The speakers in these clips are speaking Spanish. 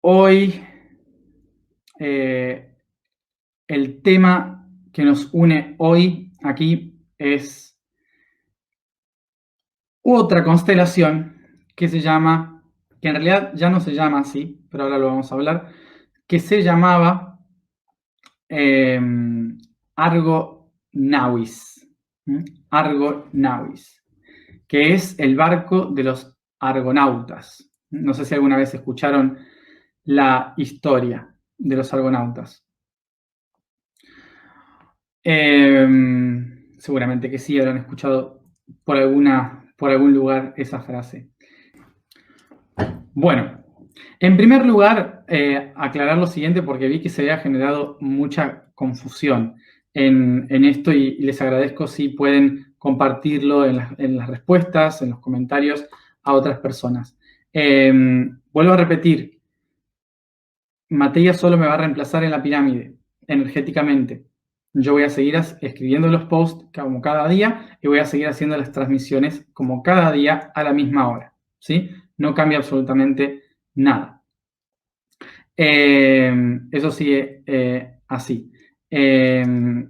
Hoy eh, el tema que nos une hoy aquí es otra constelación que se llama, que en realidad ya no se llama así, pero ahora lo vamos a hablar, que se llamaba eh, Argo Nauis. Argo Nauis, que es el barco de los argonautas. No sé si alguna vez escucharon la historia de los argonautas. Seguramente que sí, habrán escuchado por algún lugar esa frase. Bueno, en primer lugar, aclarar lo siguiente porque vi que se había generado mucha confusión en esto y les agradezco si pueden compartirlo en las respuestas, en los comentarios a otras personas. Vuelvo a repetir, Matías solo me va a reemplazar en la pirámide, energéticamente. Yo voy a seguir escribiendo los posts como cada día y voy a seguir haciendo las transmisiones como cada día a la misma hora, ¿sí? No cambia absolutamente nada. Eso sigue así. Me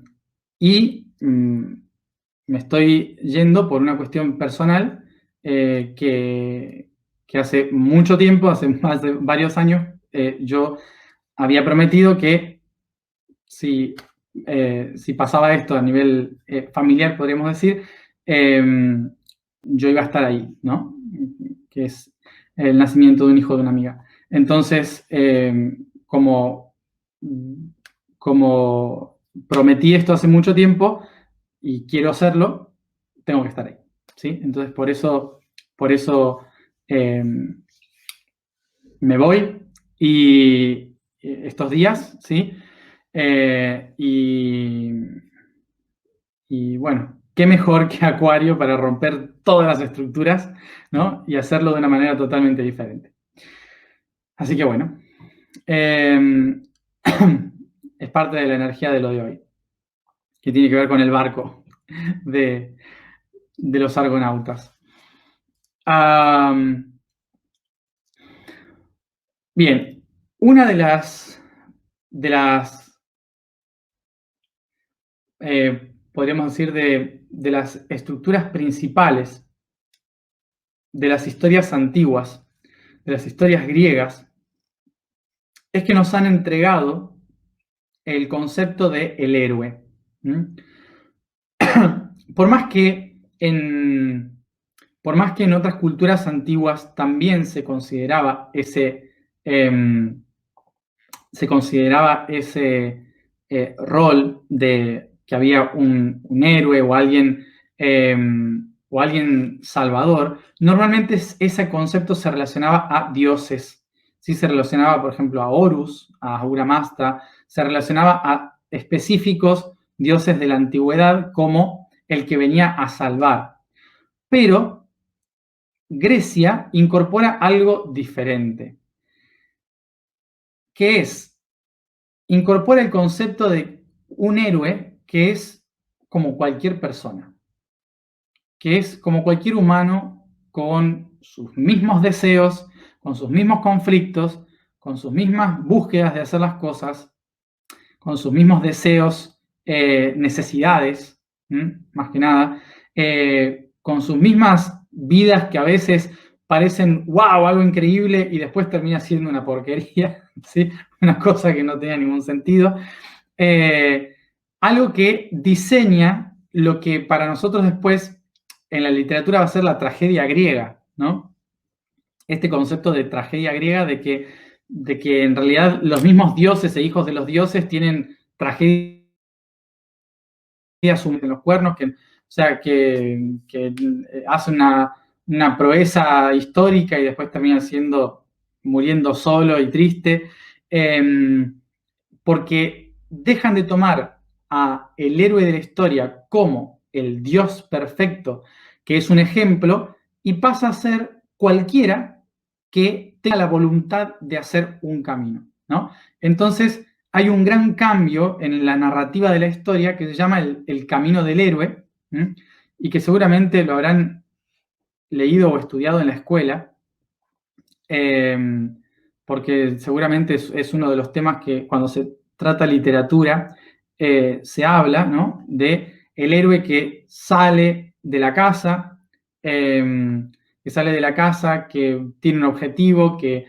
estoy yendo por una cuestión personal que hace mucho tiempo, hace más de varios años, yo había prometido que si pasaba esto a nivel familiar, podríamos decir, yo iba a estar ahí, ¿no? Que es el nacimiento de un hijo de una amiga. Entonces, como prometí esto hace mucho tiempo y quiero hacerlo, tengo que estar ahí, ¿sí? Entonces, por eso me voy y estos días, ¿sí? Y bueno, qué mejor que Acuario para romper todas las estructuras, ¿no? Y hacerlo de una manera totalmente diferente. Así que bueno, es parte de la energía de lo de hoy, que tiene que ver con el barco de los argonautas. Bien, una de las podríamos decir, de las estructuras principales de las historias antiguas, de las historias griegas, es que nos han entregado el concepto de el héroe. Por más que en otras culturas antiguas también se consideraba ese rol de que había un héroe o alguien salvador, normalmente ese concepto se relacionaba a dioses. ¿Sí? Se relacionaba, por ejemplo, a Horus, a Ahura Mazda, se relacionaba a específicos dioses de la antigüedad como el que venía a salvar. Pero Grecia incorpora algo diferente, que es, incorpora el concepto de un héroe que es como cualquier persona, que es como cualquier humano con sus mismos deseos, con sus mismos conflictos, con sus mismas búsquedas de hacer las cosas, con sus mismos deseos, necesidades, más que nada, con sus mismas vidas que a veces parecen, wow, algo increíble y después termina siendo una porquería, ¿sí? Una cosa que no tenía ningún sentido. Algo que diseña lo que para nosotros después en la literatura va a ser la tragedia griega, ¿no? Este concepto de tragedia griega de que en realidad los mismos dioses e hijos de los dioses tienen tragedias en los cuernos, que hacen una proeza histórica y después termina muriendo solo y triste, porque dejan de tomar a el héroe de la historia como el Dios perfecto, que es un ejemplo, y pasa a ser cualquiera que tenga la voluntad de hacer un camino, ¿no? Entonces, hay un gran cambio en la narrativa de la historia que se llama el camino del héroe, y que seguramente lo habrán leído o estudiado en la escuela, porque seguramente es uno de los temas que cuando se trata literatura se habla, ¿no? De el héroe que sale de la casa, que tiene un objetivo, que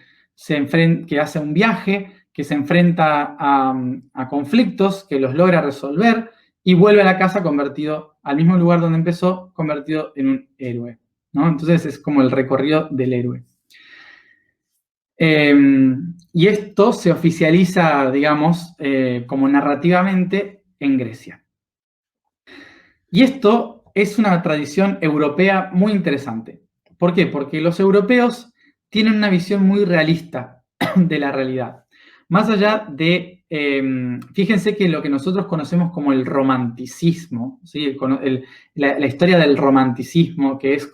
hace un viaje, que se enfrenta a conflictos, que los logra resolver y vuelve a la casa convertido al mismo lugar donde empezó, convertido en un héroe, ¿no? Entonces es como el recorrido del héroe. Y esto se oficializa, digamos, como narrativamente en Grecia. Y esto es una tradición europea muy interesante. ¿Por qué? Porque los europeos tienen una visión muy realista de la realidad. Más allá de, fíjense que lo que nosotros conocemos como el romanticismo, ¿sí? La historia del romanticismo, que es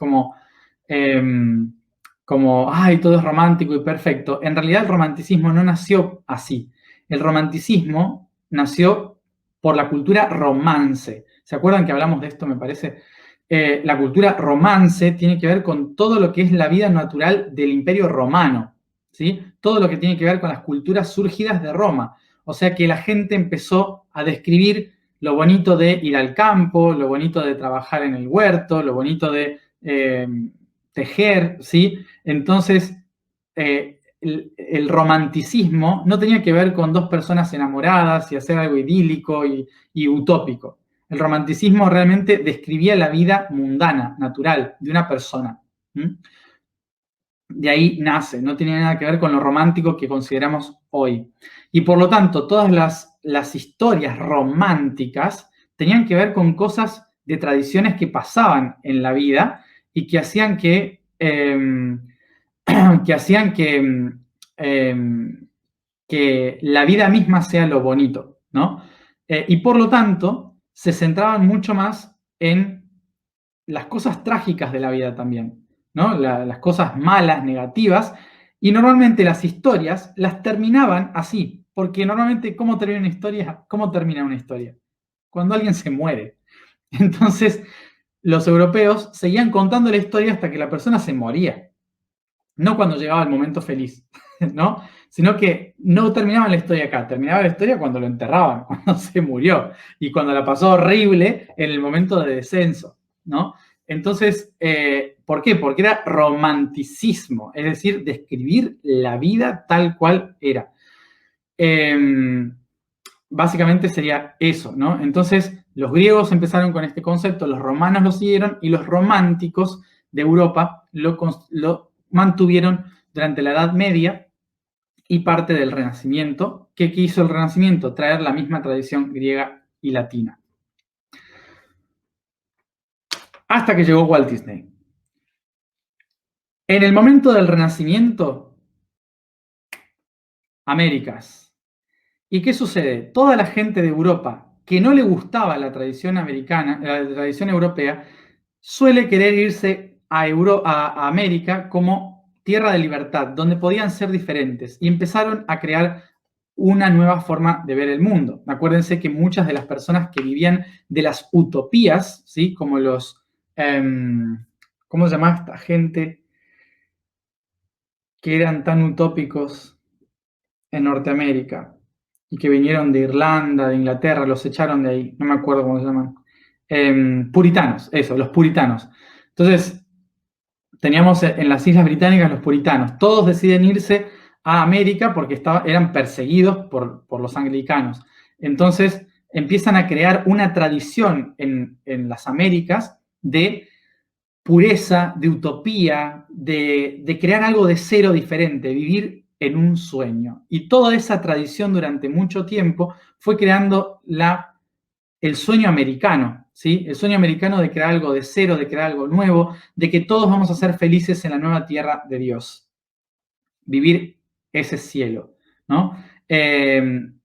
ay, todo es romántico y perfecto. En realidad el romanticismo no nació así. El romanticismo nació por la cultura romance. ¿Se acuerdan que hablamos de esto, me parece? La cultura romance tiene que ver con todo lo que es la vida natural del Imperio Romano, ¿sí? Todo lo que tiene que ver con las culturas surgidas de Roma. O sea que la gente empezó a describir lo bonito de ir al campo, lo bonito de trabajar en el huerto, lo bonito de tejer, ¿sí? Entonces, el romanticismo no tenía que ver con dos personas enamoradas y hacer algo idílico y utópico. El romanticismo realmente describía la vida mundana, natural, de una persona. De ahí nace, no tiene nada que ver con lo romántico que consideramos hoy. Y por lo tanto, todas las historias románticas tenían que ver con cosas de tradiciones que pasaban en la vida y que hacían que la vida misma sea lo bonito, ¿no? Y por lo tanto, se centraban mucho más en las cosas trágicas de la vida también, ¿no? Las cosas malas, negativas, y normalmente las historias las terminaban así, porque normalmente, ¿cómo termina una historia? ¿Cómo termina una historia? Cuando alguien se muere. Entonces, los europeos seguían contando la historia hasta que la persona se moría. No cuando llegaba el momento feliz, ¿no? Sino que no terminaban la historia acá, terminaba la historia cuando lo enterraban, cuando se murió y cuando la pasó horrible en el momento de descenso, ¿no? Entonces, ¿por qué? Porque era romanticismo, es decir, describir la vida tal cual era. Básicamente sería eso, ¿no? Entonces, los griegos empezaron con este concepto, los romanos lo siguieron y los románticos de Europa lo mantuvieron durante la Edad Media y parte del Renacimiento. ¿Qué hizo el Renacimiento? Traer la misma tradición griega y latina. Hasta que llegó Walt Disney. En el momento del Renacimiento, Américas. ¿Y qué sucede? Toda la gente de Europa que no le gustaba la tradición americana, la tradición europea, suele querer irse a América como tierra de libertad, donde podían ser diferentes y empezaron a crear una nueva forma de ver el mundo. Acuérdense que muchas de las personas que vivían de las utopías, ¿sí? Como ¿cómo se llama esta gente que eran tan utópicos en Norteamérica y que vinieron de Irlanda, de Inglaterra, los echaron de ahí, no me acuerdo cómo se llaman. Puritanos, eso, los puritanos. Entonces, teníamos en las Islas Británicas los puritanos. Todos deciden irse a América porque eran perseguidos por los anglicanos. Entonces, empiezan a crear una tradición en las Américas de pureza, de utopía, de crear algo de cero diferente, vivir en un sueño. Y toda esa tradición durante mucho tiempo fue creando el sueño americano, ¿sí? El sueño americano de crear algo de cero, de crear algo nuevo, de que todos vamos a ser felices en la nueva tierra de Dios. Vivir ese cielo, ¿no?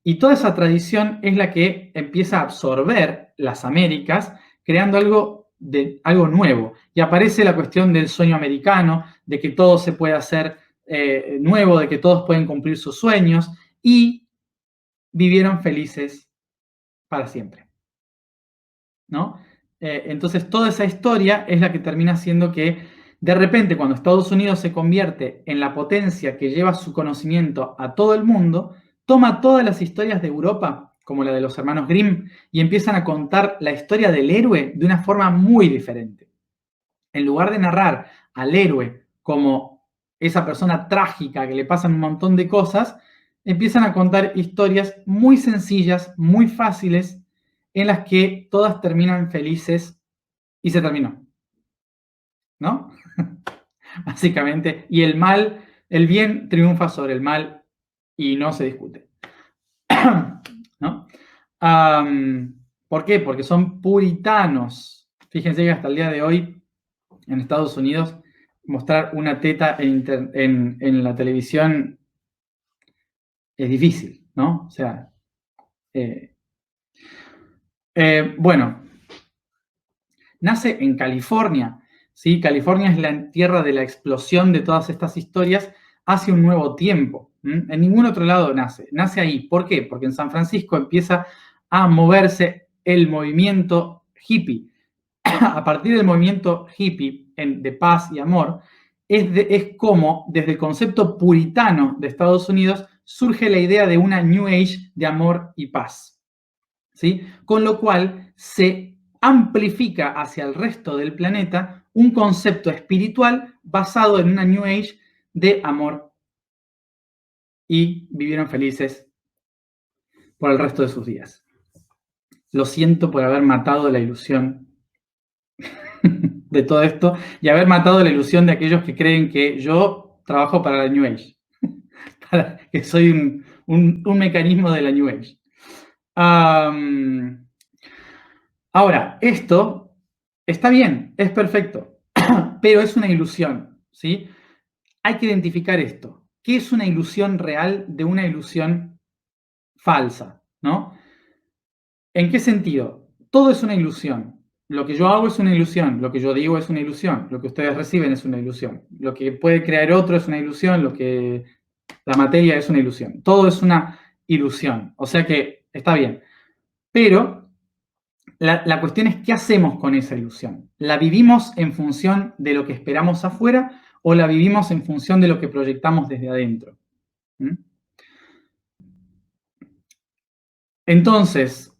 Y toda esa tradición es la que empieza a absorber las Américas, creando algo nuevo. Y aparece la cuestión del sueño americano, de que todo se puede hacer nuevo, de que todos pueden cumplir sus sueños, y vivieron felices para siempre, ¿no? Entonces, toda esa historia es la que termina haciendo que De repente, cuando Estados Unidos se convierte en la potencia que lleva su conocimiento a todo el mundo, toma todas las historias de Europa, como la de los hermanos Grimm, y empiezan a contar la historia del héroe de una forma muy diferente. En lugar de narrar al héroe como esa persona trágica que le pasan un montón de cosas, empiezan a contar historias muy sencillas, muy fáciles, en las que todas terminan felices y se terminó, ¿no? Básicamente, y el bien triunfa sobre el mal y no se discute, ¿no? ¿Por qué? Porque son puritanos. Fíjense que hasta el día de hoy, en Estados Unidos, mostrar una teta en la televisión es difícil, ¿no? O sea, bueno, nace en California, ¿sí? California es la tierra de la explosión de todas estas historias hace un nuevo tiempo. En ningún otro lado nace ahí. ¿Por qué? Porque en San Francisco empieza a moverse el movimiento hippie. A partir del movimiento hippie de paz y amor, es como desde el concepto puritano de Estados Unidos surge la idea de una New Age de amor y paz, ¿sí? Con lo cual se amplifica hacia el resto del planeta un concepto espiritual basado en una New Age de amor y vivieron felices por el resto de sus días. Lo siento por haber matado la ilusión de todo esto y haber matado la ilusión de aquellos que creen que yo trabajo para la New Age, que soy un mecanismo de la New Age. Ahora, esto está bien, es perfecto, pero es una ilusión, ¿sí? Hay que identificar esto. ¿Qué es una ilusión real de una ilusión falsa, ¿no? ¿En qué sentido? Todo es una ilusión. Lo que yo hago es una ilusión, lo que yo digo es una ilusión, lo que ustedes reciben es una ilusión, lo que puede crear otro es una ilusión, lo que la materia es una ilusión. Todo es una ilusión, o sea que está bien. Pero la cuestión es qué hacemos con esa ilusión. ¿La vivimos en función de lo que esperamos afuera o la vivimos en función de lo que proyectamos desde adentro? Entonces,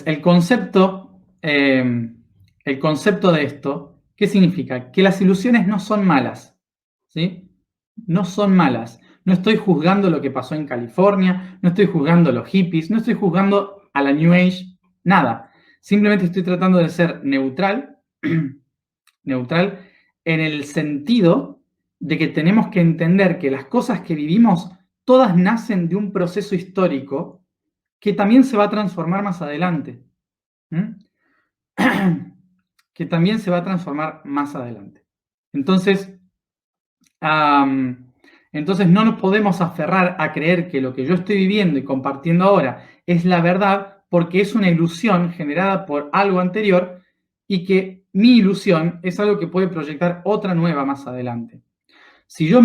el concepto de esto, ¿qué significa? Que las ilusiones no son malas, ¿sí? No son malas. No estoy juzgando lo que pasó en California, no estoy juzgando a los hippies, no estoy juzgando a la New Age, nada. Simplemente estoy tratando de ser neutral, neutral en el sentido de que tenemos que entender que las cosas que vivimos todas nacen de un proceso histórico que también se va a transformar más adelante. Que también se va a transformar más adelante. Entonces no nos podemos aferrar a creer que lo que yo estoy viviendo y compartiendo ahora es la verdad porque es una ilusión generada por algo anterior y que mi ilusión es algo que puede proyectar otra nueva más adelante. Si yo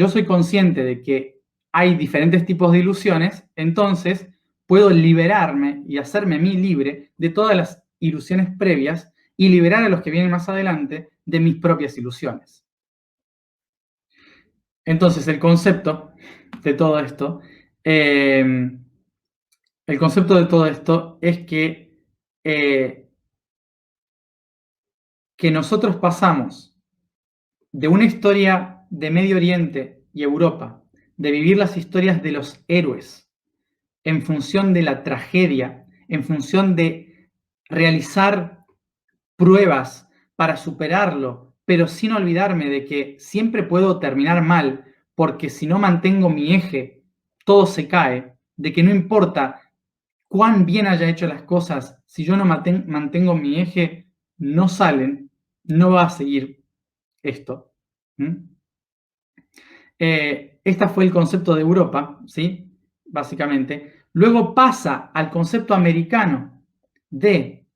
soy consciente de que hay diferentes tipos de ilusiones, entonces puedo liberarme y hacerme a mí libre de todas las ilusiones previas y liberar a los que vienen más adelante de mis propias ilusiones. Entonces, el concepto de todo esto, es que nosotros pasamos de una historia de Medio Oriente y Europa, de vivir las historias de los héroes en función de la tragedia, en función de realizar pruebas para superarlo, pero sin olvidarme de que siempre puedo terminar mal, porque si no mantengo mi eje, todo se cae, de que no importa cuán bien haya hecho las cosas, si yo no mantengo mi eje, no salen, no va a seguir esto. Este fue el concepto de Europa, ¿sí? Básicamente. Luego pasa al concepto americano de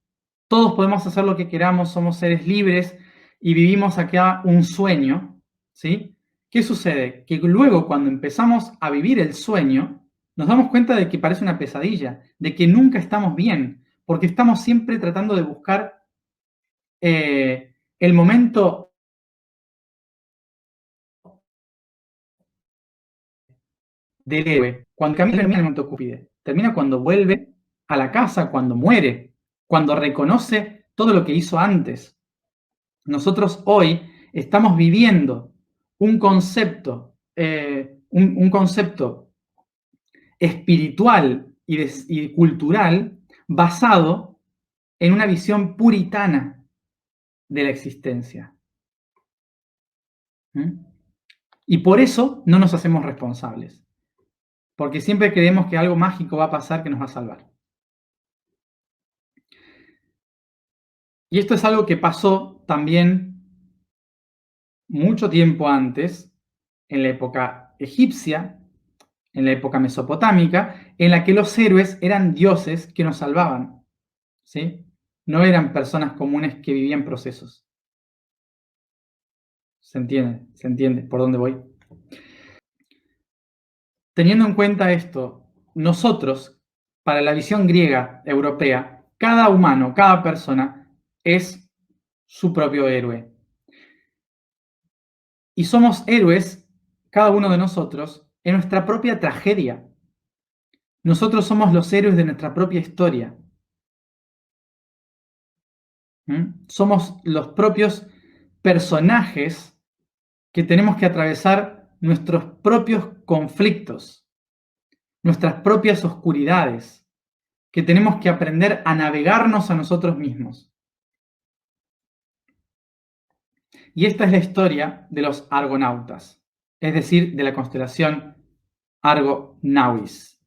todos podemos hacer lo que queramos, somos seres libres y vivimos acá un sueño, ¿sí? ¿Qué sucede? Que luego cuando empezamos a vivir el sueño, nos damos cuenta de que parece una pesadilla, de que nunca estamos bien, porque estamos siempre tratando de buscar el momento del héroe, cuando Camilo termina el momento cúspide, termina cuando vuelve a la casa, cuando muere, cuando reconoce todo lo que hizo antes. Nosotros hoy estamos viviendo un concepto, un concepto espiritual y cultural basado en una visión puritana de la existencia. ¿Mm? Y por eso no nos hacemos responsables, porque siempre creemos que algo mágico va a pasar que nos va a salvar. Y esto es algo que pasó también mucho tiempo antes, en la época egipcia, en la época mesopotámica, en la que los héroes eran dioses que nos salvaban, ¿sí? No eran personas comunes que vivían procesos. ¿Se entiende? ¿Se entiende por dónde voy? Teniendo en cuenta esto, nosotros, para la visión griega europea, cada humano, cada persona es su propio héroe. Y somos héroes, cada uno de nosotros, en nuestra propia tragedia. Nosotros somos los héroes de nuestra propia historia. Somos los propios personajes que tenemos que atravesar nuestros propios conflictos, nuestras propias oscuridades, que tenemos que aprender a navegarnos a nosotros mismos. Y esta es la historia de los argonautas, es decir, de la constelación Argo Nauis,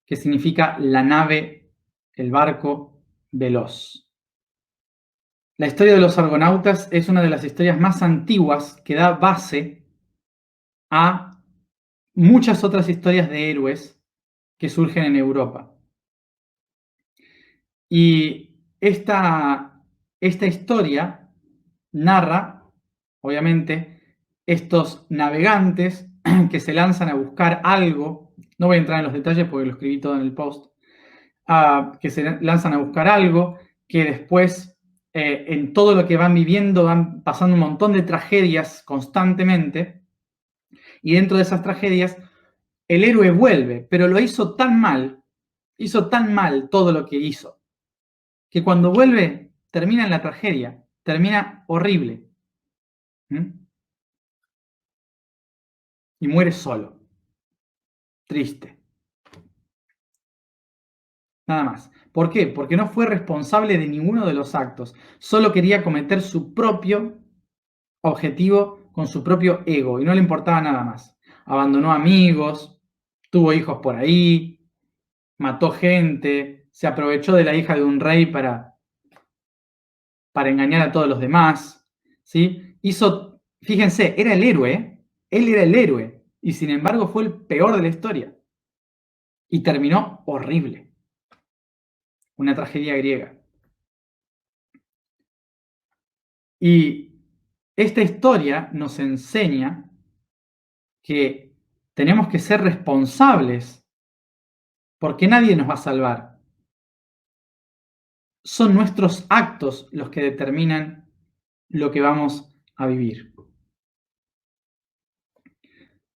que significa la nave, el barco veloz. La historia de los argonautas es una de las historias más antiguas que da base a muchas otras historias de héroes que surgen en Europa. Y esta historia narra, obviamente, estos navegantes que se lanzan a buscar algo, no voy a entrar en los detalles porque lo escribí todo en el post, que se lanzan a buscar algo, que después en todo lo que van viviendo van pasando un montón de tragedias constantemente, y dentro de esas tragedias el héroe vuelve, pero lo hizo tan mal todo lo que hizo, que cuando vuelve termina en la tragedia, termina horrible. Y muere solo, triste. Nada más. ¿Por qué? Porque no fue responsable de ninguno de los actos, solo quería cometer su propio objetivo con su propio ego y no le importaba nada más. Abandonó amigos, tuvo hijos por ahí, mató gente, se aprovechó de la hija de un rey para engañar a todos los demás, ¿sí? Fíjense, era el héroe, ¿eh? Él era el héroe, y sin embargo fue el peor de la historia. Y terminó horrible. Una tragedia griega. Y esta historia nos enseña que tenemos que ser responsables porque nadie nos va a salvar. Son nuestros actos los que determinan lo que vamos a vivir.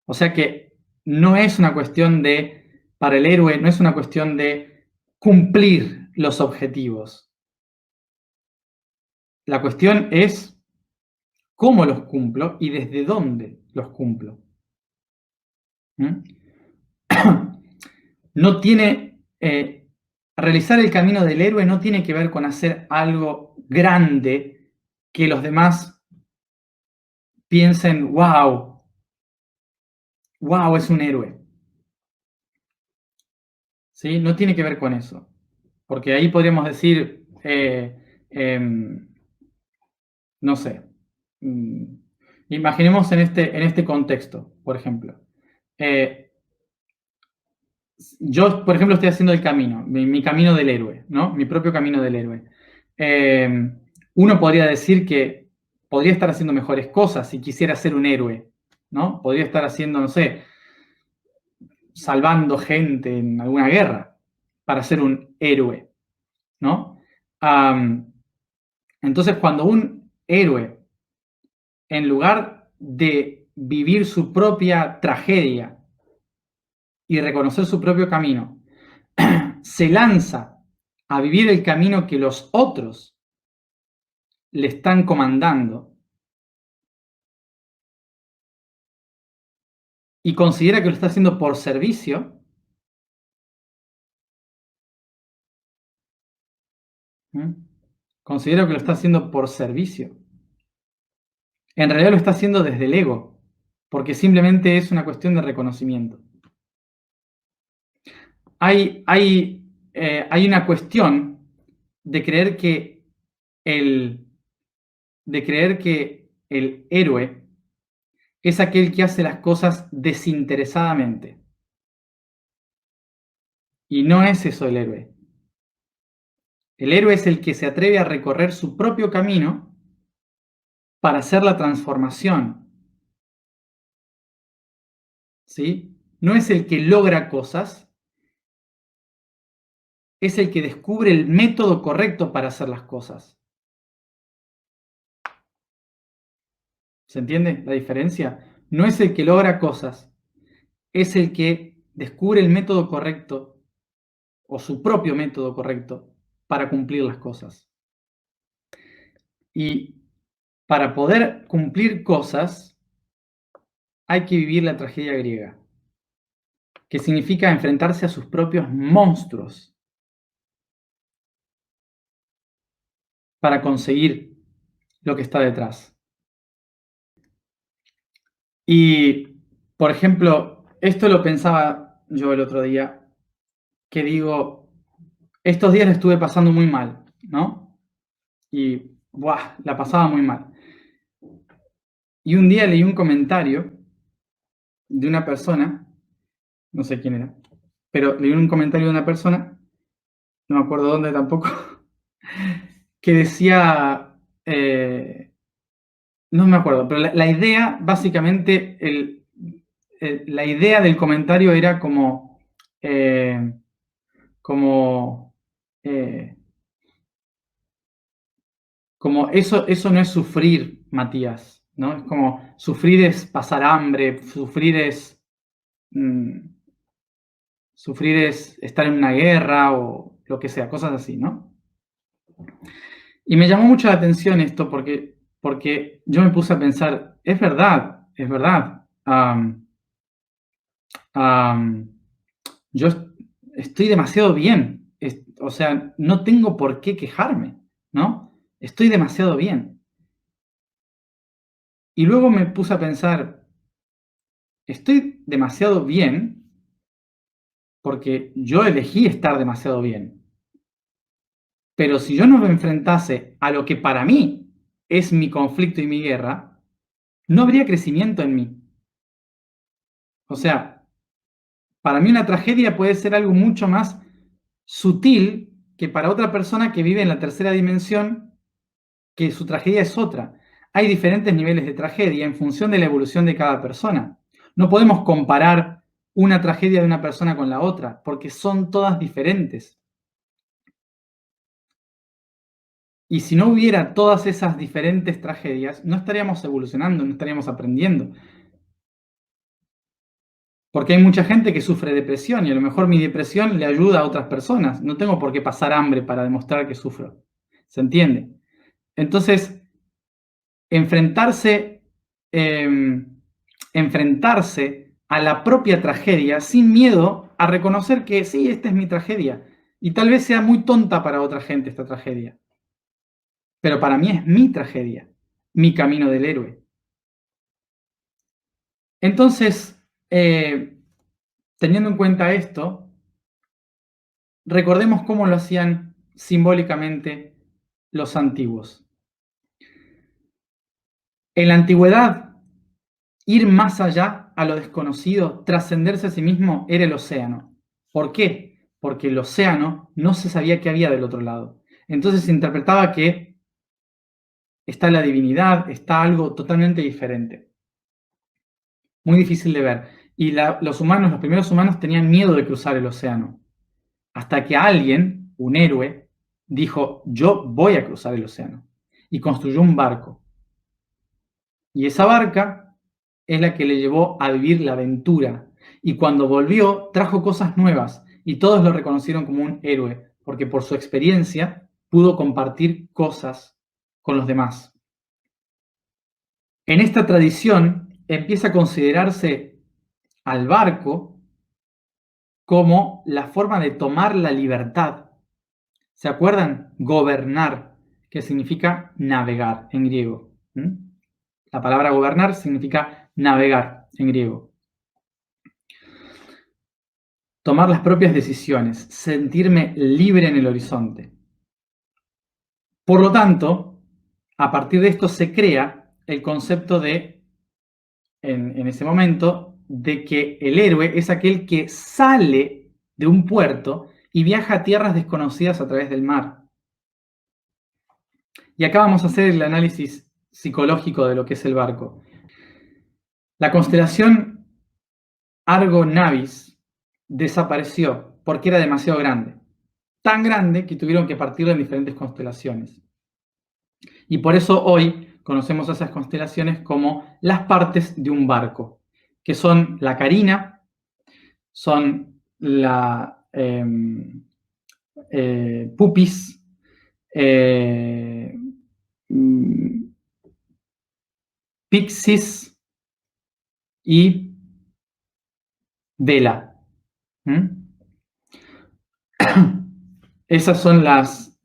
O sea que no es una cuestión para el héroe, no es una cuestión de cumplir los objetivos. La cuestión es cómo los cumplo y desde dónde los cumplo. No tiene, realizar el camino del héroe no tiene que ver con hacer algo grande que los demás piensen, wow, es un héroe. ¿Sí? No tiene que ver con eso. Porque ahí podríamos decir, no sé, imaginemos en este contexto, por ejemplo. Yo, por ejemplo, estoy haciendo el camino, mi camino del héroe, ¿no? Mi propio camino del héroe. Uno podría decir que podría estar haciendo mejores cosas si quisiera ser un héroe, ¿no? Podría estar haciendo, no sé, salvando gente en alguna guerra para ser un héroe, ¿no? Entonces, cuando un héroe, en lugar de vivir su propia tragedia y reconocer su propio camino, se lanza a vivir el camino que los otros le están comandando y considera que lo está haciendo por servicio, ¿m? Considera que lo está haciendo por servicio. En realidad lo está haciendo desde el ego, porque simplemente es una cuestión de reconocimiento. Hay una cuestión de creer que el, de creer que el héroe es aquel que hace las cosas desinteresadamente. Y no es eso el héroe. El héroe es el que se atreve a recorrer su propio camino para hacer la transformación. ¿Sí? No es el que logra cosas, es el que descubre el método correcto para hacer las cosas. ¿Se entiende la diferencia? No es el que logra cosas, es el que descubre el método correcto o su propio método correcto para cumplir las cosas. Y para poder cumplir cosas hay que vivir la tragedia griega, que significa enfrentarse a sus propios monstruos para conseguir lo que está detrás. Y, por ejemplo, esto lo pensaba yo el otro día, que digo, estos días la estuve pasando muy mal, ¿no? Y, ¡buah!, la pasaba muy mal. Y un día leí un comentario de una persona, no sé quién era, pero leí un comentario de una persona, no me acuerdo dónde tampoco, que decía, no me acuerdo, pero la idea, básicamente, la idea del comentario era eh, como, eh, como eso no es sufrir, Matías, ¿no? Es como sufrir es pasar hambre, sufrir es estar en una guerra o lo que sea, cosas así, ¿no? Y me llamó mucho la atención esto porque yo me puse a pensar, es verdad, es verdad. Yo estoy demasiado bien, o sea, no tengo por qué quejarme, ¿no? Estoy demasiado bien. Y luego me puse a pensar, estoy demasiado bien porque yo elegí estar demasiado bien. Pero si yo no me enfrentase a lo que para mí es mi conflicto y mi guerra, no habría crecimiento en mí. O sea, para mí una tragedia puede ser algo mucho más sutil que para otra persona que vive en la tercera dimensión, que su tragedia es otra. Hay diferentes niveles de tragedia en función de la evolución de cada persona. No podemos comparar una tragedia de una persona con la otra, porque son todas diferentes. Y si no hubiera todas esas diferentes tragedias, no estaríamos evolucionando, no estaríamos aprendiendo. Porque hay mucha gente que sufre depresión y a lo mejor mi depresión le ayuda a otras personas. No tengo por qué pasar hambre para demostrar que sufro. ¿Se entiende? Entonces, enfrentarse, enfrentarse a la propia tragedia sin miedo a reconocer que sí, esta es mi tragedia. Y tal vez sea muy tonta para otra gente esta tragedia. Pero para mí es mi tragedia, mi camino del héroe. Entonces, teniendo en cuenta esto, recordemos cómo lo hacían simbólicamente los antiguos. En la antigüedad, ir más allá a lo desconocido, trascenderse a sí mismo, era el océano. ¿Por qué? Porque el océano no se sabía qué había del otro lado. Entonces se interpretaba que está la divinidad, está algo totalmente diferente. Muy difícil de ver. Y los primeros humanos tenían miedo de cruzar el océano. Hasta que alguien, un héroe, dijo, yo voy a cruzar el océano. y construyó un barco. Y esa barca es la que le llevó a vivir la aventura. Y cuando volvió, trajo cosas nuevas y todos lo reconocieron como un héroe, porque por su experiencia pudo compartir cosas con los demás. En esta tradición empieza a considerarse al barco como la forma de tomar la libertad. ¿Se acuerdan? Gobernar, que significa navegar en griego. La palabra gobernar significa navegar en griego. Tomar las propias decisiones, sentirme libre en el horizonte. Por lo tanto, a partir de esto se crea el concepto de, en ese momento, de que el héroe es aquel que sale de un puerto y viaja a tierras desconocidas a través del mar. Y acá vamos a hacer el análisis psicológico de lo que es el barco. La constelación Argo Navis desapareció porque era demasiado grande. Tan grande que tuvieron que partirlo en diferentes constelaciones. Y por eso hoy conocemos a esas constelaciones como las partes de un barco, que son la Carina, son la Pupis, Pixis y Vela. Esas son las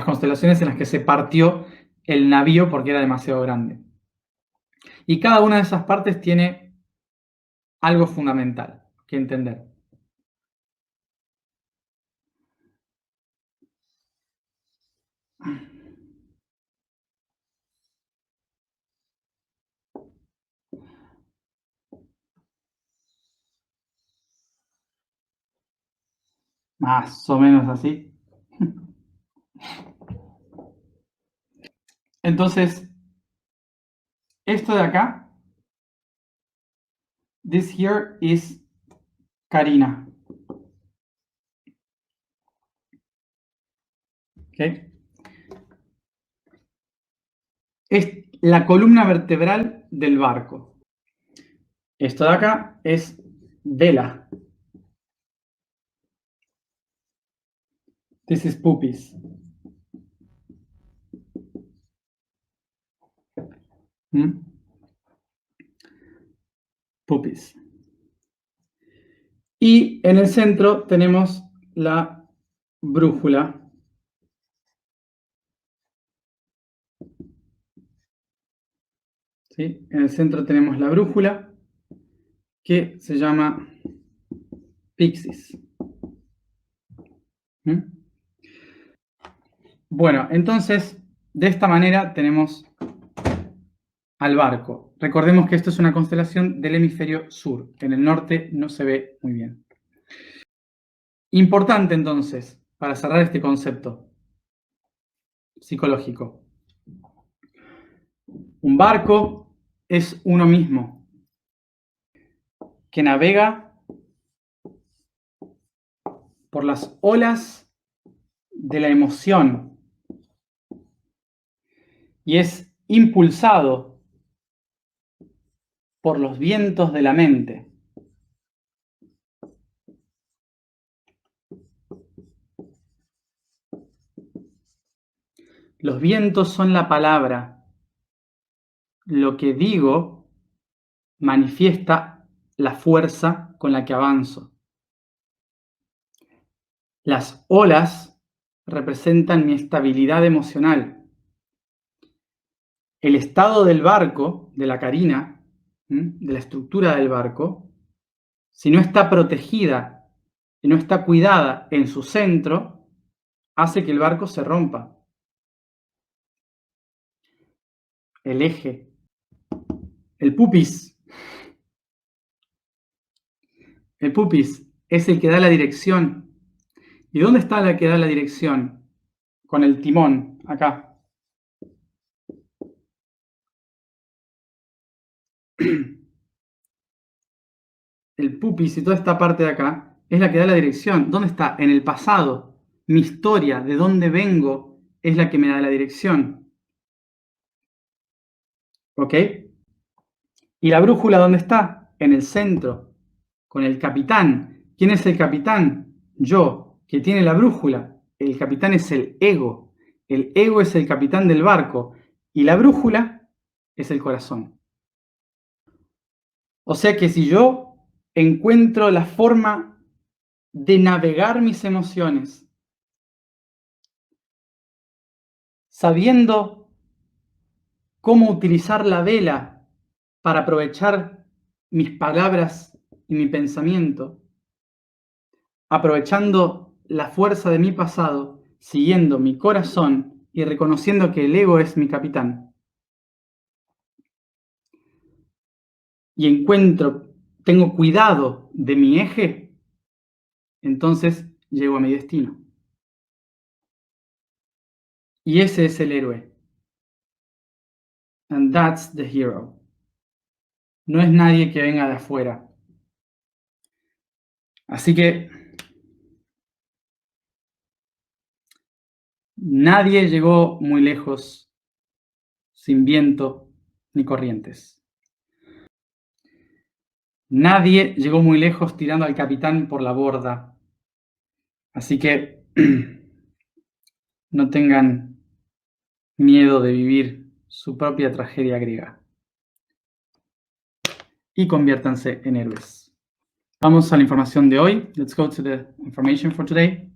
constelaciones en las que se partió el navío porque era demasiado grande. Y cada una de esas partes tiene algo fundamental que entender. Más o menos así. Entonces, esto de acá, this here is Carina. ¿Okay? Es la columna vertebral del barco. Esto de acá es Vela. This is Pupis. Pupis. Y en el centro tenemos la brújula. ¿Sí? En el centro tenemos la brújula que se llama Pixis. Bueno, entonces, de esta manera tenemos al barco. Recordemos que esto es una constelación del hemisferio sur. En el norte no se ve muy bien. Importante entonces, para cerrar este concepto psicológico. Un barco es uno mismo que navega por las olas de la emoción y es impulsado por los vientos de la mente. Los vientos son la palabra. Lo que digo manifiesta la fuerza con la que avanzo. Las olas representan mi estabilidad emocional. El estado del barco, de la carina, de la estructura del barco, si no está protegida y no está cuidada en su centro, hace que el barco se rompa. El eje, el pupis. El pupis es el que da la dirección. ¿Y dónde está la que da la dirección? Con el timón, acá. El pupis y toda esta parte de acá es la que da la dirección. ¿Dónde está? En el pasado. Mi historia, de dónde vengo, es la que me da la dirección. ¿Ok? ¿Y la brújula dónde está? En el centro, con el capitán. ¿Quién es el capitán? Yo, que tiene la brújula. El capitán es el ego. El ego es el capitán del barco. Y la brújula es el corazón. O sea que si yo encuentro la forma de navegar mis emociones, sabiendo cómo utilizar la vela para aprovechar mis palabras y mi pensamiento, aprovechando la fuerza de mi pasado, siguiendo mi corazón y reconociendo que el ego es mi capitán, y tengo cuidado de mi eje, entonces llego a mi destino. Y ese es el héroe. And that's the hero. No es nadie que venga de afuera. Así que nadie llegó muy lejos sin viento ni corrientes. Nadie llegó muy lejos tirando al capitán por la borda. Así que no tengan miedo de vivir su propia tragedia griega. Y conviértanse en héroes. Vamos a la información de hoy. Let's go to the information for today.